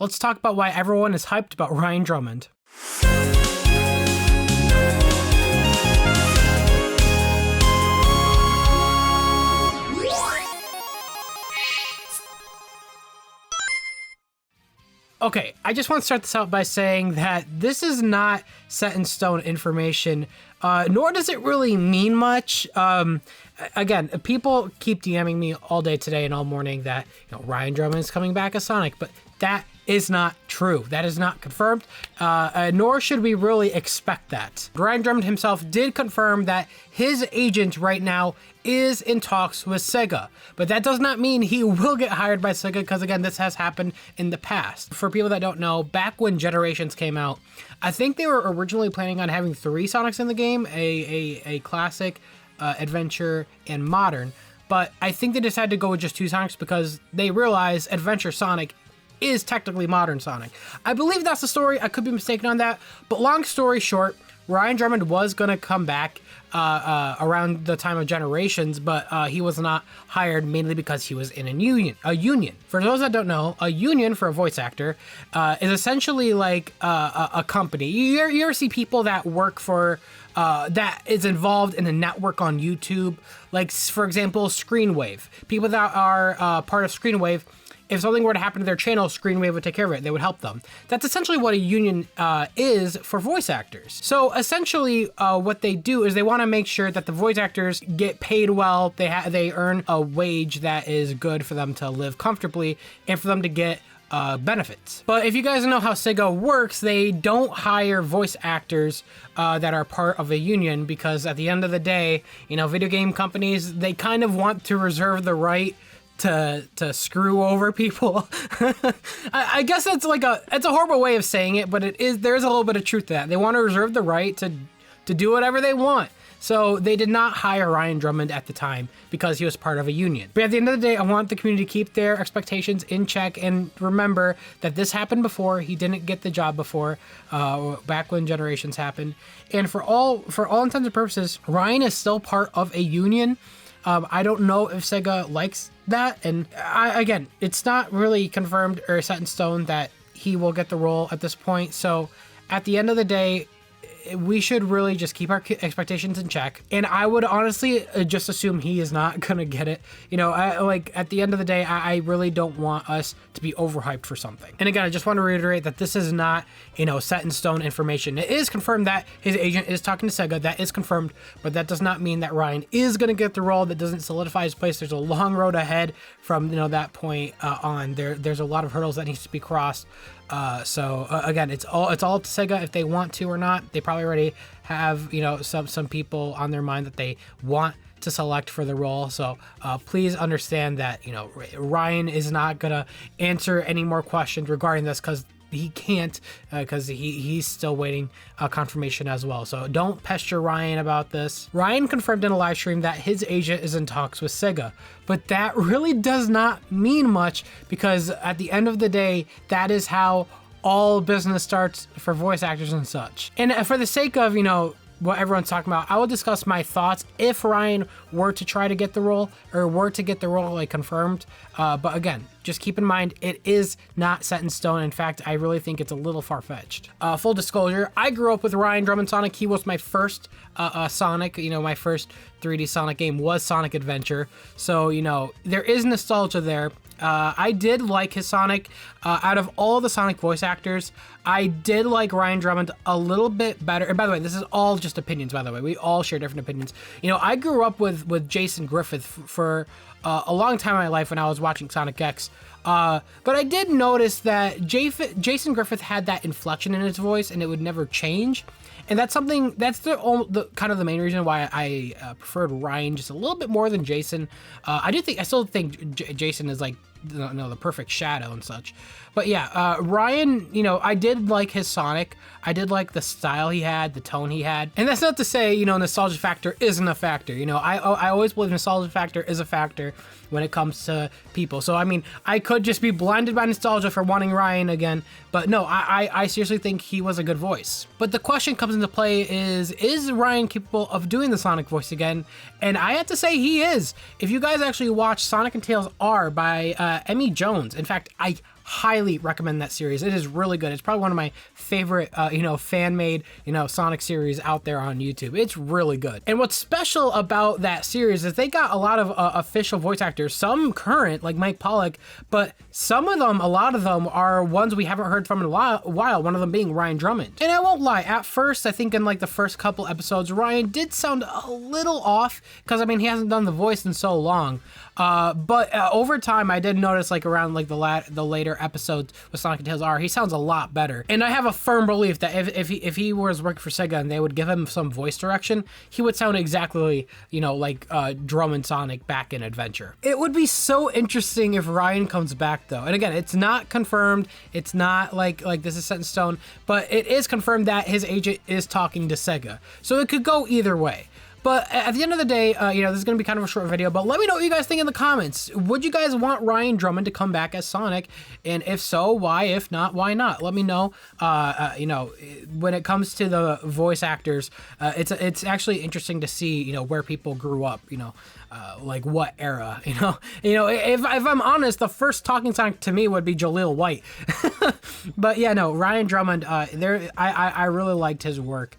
let's talk about why everyone is hyped about Ryan Drummond. Okay, I just want to start this out by saying that this is not set in stone information, nor does it really mean much. Again, people keep DMing me all day today and all morning that Ryan Drummond is coming back as Sonic, but that is not true. That is not confirmed, nor should we really expect that. Ryan Drummond himself did confirm that his agent right now is in talks with SEGA, but that does not mean he will get hired by SEGA, because again, this has happened in the past. For people that don't know, back when Generations came out, I think they were originally planning on having 3 Sonics in the game, a classic, adventure, and modern, but I think they decided to go with just 2 Sonics because they realized Adventure Sonic is technically modern Sonic. I believe that's the story. I could be mistaken on that, but long story short, Ryan Drummond was going to come back around the time of Generations, but he was not hired mainly because he was in a union. For those that don't know, a union for a voice actor is essentially like a company. You ever see people that work for that is involved in a network on YouTube, like for example, Screenwave. People that are part of Screenwave, if something were to happen to their channel, Screenwave would take care of it. They would help them. That's essentially what a union is for voice actors. So essentially what they do is they want to make sure that the voice actors get paid well, they earn a wage that is good for them to live comfortably and for them to get benefits. But if you guys know how SEGA works, they don't hire voice actors that are part of a union, because at the end of the day, video game companies, they kind of want to reserve the right to screw over people. I guess it's a horrible way of saying it, but there's a little bit of truth to that. They want to reserve the right to do whatever they want. So they did not hire Ryan Drummond at the time because he was part of a union. But at the end of the day, I want the community to keep their expectations in check and remember that this happened before. He didn't get the job before, back when Generations happened. And for all intents and purposes, Ryan is still part of a union. I don't know if SEGA likes that, and again, it's not really confirmed or set in stone that he will get the role at this point. So at the end of the day, we should really just keep our expectations in check. And I would honestly just assume he is not gonna get it. At the end of the day, I really don't want us to be overhyped for something. And again, I just want to reiterate that this is not, set in stone information. It is confirmed that his agent is talking to SEGA. That is confirmed, but that does not mean that Ryan is gonna get the role. That doesn't solidify his place. There's a long road ahead from that point on. There's a lot of hurdles that needs to be crossed. Again, it's all up to SEGA if they want to or not. They probably already have, some people on their mind that they want to select for the role. So please understand that, Ryan is not gonna answer any more questions regarding this, because he can't, because he's still waiting confirmation as well. So don't pester Ryan about this. Ryan confirmed in a live stream that his agent is in talks with SEGA, but that really does not mean much, because at the end of the day, that is how all business starts for voice actors and such. And for the sake of, what everyone's talking about, I will discuss my thoughts if Ryan were to try to get the role, or were to get the role confirmed. But again, just keep in mind, it is not set in stone. In fact, I really think it's a little far-fetched. Full disclosure, I grew up with Ryan Drummond Sonic. He was my first Sonic. My first 3D Sonic game was Sonic Adventure. So, there is nostalgia there. I did like his Sonic. Out of all the Sonic voice actors, I did like Ryan Drummond a little bit better. And by the way, this is all just opinions, by the way. We all share different opinions. I grew up with Jason Griffith for a long time in my life when I was watching Sonic X. But I did notice that Jason Griffith had that inflection in his voice, and it would never change. And that's the kind of the main reason why I preferred Ryan just a little bit more than Jason. I still think Jason is the perfect shadow and such. But yeah, Ryan, I did like his Sonic. I did like the style he had, the tone he had. And that's not to say, nostalgia factor isn't a factor. I always believe nostalgia factor is a factor when it comes to people. So, I could just be blinded by nostalgia for wanting Ryan again. But no, I seriously think he was a good voice. But the question comes into play is Ryan capable of doing the Sonic voice again? And I have to say he is. If you guys actually watch Sonic and Tails R by Emmy Jones, in fact, I highly recommend that series. It is really good. It's probably one of my favorite, fan-made, Sonic series out there on YouTube. It's really good. And what's special about that series is they got a lot of official voice actors, some current, like Mike Pollock, but some of them, a lot of them are ones we haven't heard from in a while, one of them being Ryan Drummond. And I won't lie, at first, I think in like the first couple episodes, Ryan did sound a little off, because I mean, he hasn't done the voice in so long. But over time, I did notice like around like the later episodes with Sonic and Tails R, he sounds a lot better. And I have a firm belief that if he was working for SEGA and they would give him some voice direction, he would sound exactly, like Drummond Sonic back in Adventure. It would be so interesting if Ryan comes back though. And again, it's not confirmed. It's not like this is set in stone, but it is confirmed that his agent is talking to SEGA. So it could go either way. But at the end of the day, this is going to be kind of a short video, but let me know what you guys think in the comments. Would you guys want Ryan Drummond to come back as Sonic? And if so, why? If not, why not? Let me know. When it comes to the voice actors, it's actually interesting to see, where people grew up, like what era, if I'm honest, the first talking Sonic to me would be Jaleel White. But yeah, no, Ryan Drummond, I really liked his work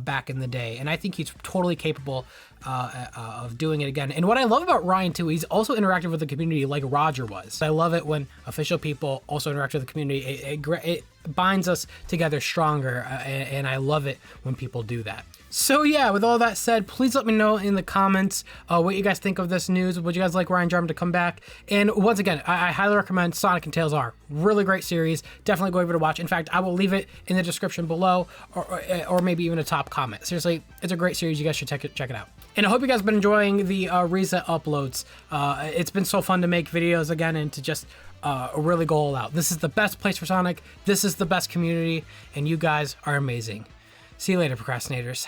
back in the day, and I think he's totally capable of doing it again. And what I love about Ryan too, he's also interactive with the community like Roger was. I love it when official people also interact with the community. It binds us together stronger, and I love it when people do that. So yeah, with all that said, please let me know in the comments what you guys think of this news. Would you guys like Ryan Drummond to come back? And once again, I highly recommend Sonic and Tails R. Really great series. Definitely go over to watch. In fact, I will leave it in the description below, or maybe even a top comment. Seriously, it's a great series. You guys should check it out. And I hope you guys have been enjoying the reset uploads. It's been so fun to make videos again and to just really go all out. This is the best place for Sonic. This is the best community, and you guys are amazing. See you later, procrastinators.